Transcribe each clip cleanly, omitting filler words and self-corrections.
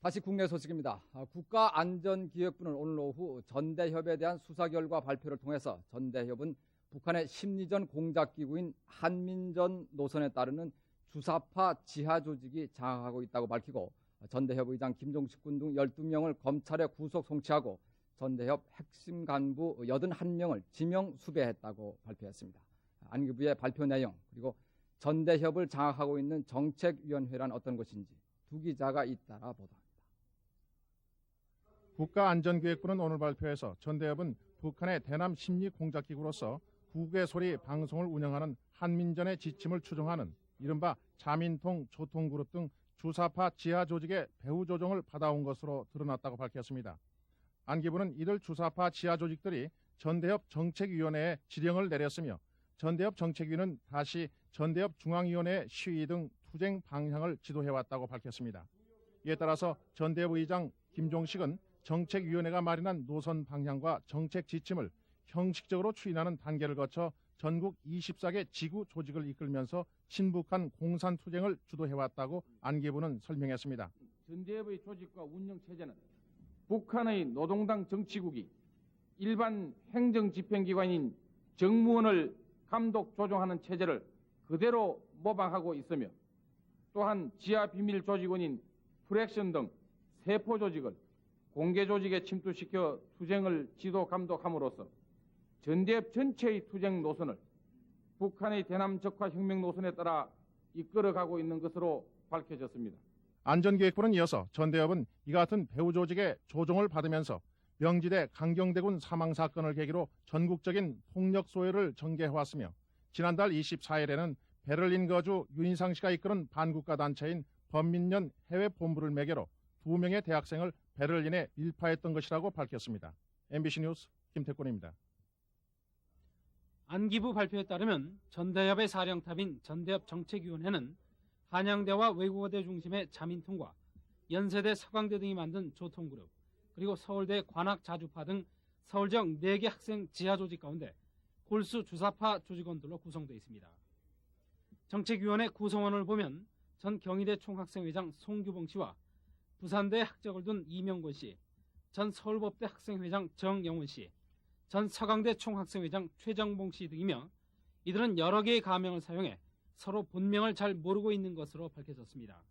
다시 국내 소식입니다. 국가안전기획부는 오늘 오후 전대협에 대한 수사 결과 발표를 통해서 전대협은 북한의 심리전 공작기구인 한민전 노선에 따르는 주사파 지하 조직이 장악하고 있다고 밝히고 전대협 의장 김종식 군 등 12명을 검찰에 구속 송치하고 전대협 핵심 간부 81명을 지명 수배했다고 발표했습니다. 안기부의 발표 내용 그리고 전대협을 장악하고 있는 정책위원회란 어떤 것인지 두 기자가 잇따라 보도합니다. 국가안전기획부는 오늘 발표에서 전대협은 북한의 대남 심리 공작기구로서 국외소리 방송을 운영하는 한민전의 지침을 추종하는 이른바 자민통 조통그룹 등 주사파 지하 조직의 배후 조종을 받아온 것으로 드러났다고 밝혔습니다. 안기부는 이들 주사파 지하 조직들이 전대협 정책위원회에 지령을 내렸으며 전대협 정책위는 다시 전대협 중앙위원회 시위 등 투쟁 방향을 지도해왔다고 밝혔습니다. 이에 따라서 전대협 의장 김종식은 정책위원회가 마련한 노선 방향과 정책 지침을 형식적으로 추인하는 단계를 거쳐 전국 24개 지구 조직을 이끌면서 친북한 공산투쟁을 주도해왔다고 안기부는 설명했습니다. 전대협의 조직과 운영체제는 북한의 노동당 정치국이 일반 행정집행기관인 정무원을 감독 조종하는 체제를 그대로 모방하고 있으며 또한 지하비밀조직원인 프렉션 등 세포조직을 공개조직에 침투시켜 투쟁을 지도 감독함으로써 전대협 전체의 투쟁 노선을 북한의 대남 적화 혁명 노선에 따라 이끌어가고 있는 것으로 밝혀졌습니다. 안전기획부는 이어서 전대협은 이 같은 배후 조직의 조종을 받으면서 명지대 강경대군 사망사건을 계기로 전국적인 폭력 소외를 전개해왔으며 지난달 24일에는 베를린 거주 윤희상 씨가 이끄는 반국가 단체인 범민련 해외본부를 매개로 2명의 대학생을 베를린에 일파했던 것이라고 밝혔습니다. MBC 뉴스 김태권입니다. 안기부 발표에 따르면 전대협의 사령탑인 전대협 정책위원회는 한양대와 외국어대 중심의 자민통과 연세대 서강대 등이 만든 조통그룹 그리고 서울대 관악자주파 등 서울 지역 4개 학생 지하조직 가운데 골수 주사파 조직원들로 구성되어 있습니다. 정책위원회 구성원을 보면 전 경희대 총학생회장 송규봉 씨와 부산대 학적을 둔 이명권 씨, 전 서울법대 학생회장 정영훈 씨, 전 서강대 총학생회장 최정봉 씨 등이며 이들은 여러 개의 가명을 사용해 서로 본명을 잘 모르고 있는 것으로 밝혀졌습니다.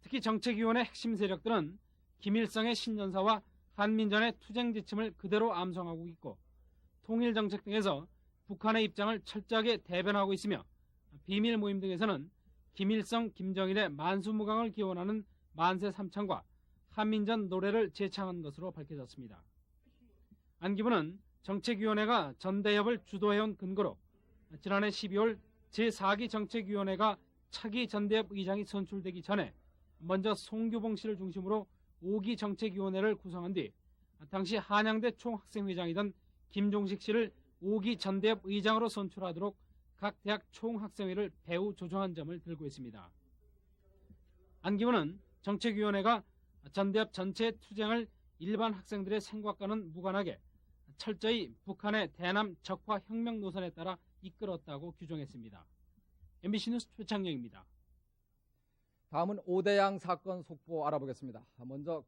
특히 정책위원회 핵심 세력들은 김일성의 신년사와 한민전의 투쟁 지침을 그대로 암송하고 있고 통일정책 등에서 북한의 입장을 철저하게 대변하고 있으며 비밀 모임 등에서는 김일성, 김정일의 만수무강을 기원하는 만세 삼창과 한민전 노래를 제창한 것으로 밝혀졌습니다. 안기부는 정책위원회가 전대협을 주도해온 근거로 지난해 12월 제4기 정책위원회가 차기 전대협 의장이 선출되기 전에 먼저 송규봉 씨를 중심으로 5기 정책위원회를 구성한 뒤 당시 한양대 총학생회장이던 김종식 씨를 5기 전대협 의장으로 선출하도록 각 대학 총학생회를 배후 조정한 점을 들고 있습니다. 안기부는 정책위원회가 전대협 전체 투쟁을 일반 학생들의 생각과는 무관하게 철저히 북한의 대남 적화 혁명 노선에 따라 이끌었다고 규정했습니다. MBC 뉴스 최창영입니다. 다음은 오대양 사건 속보 알아보겠습니다. 먼저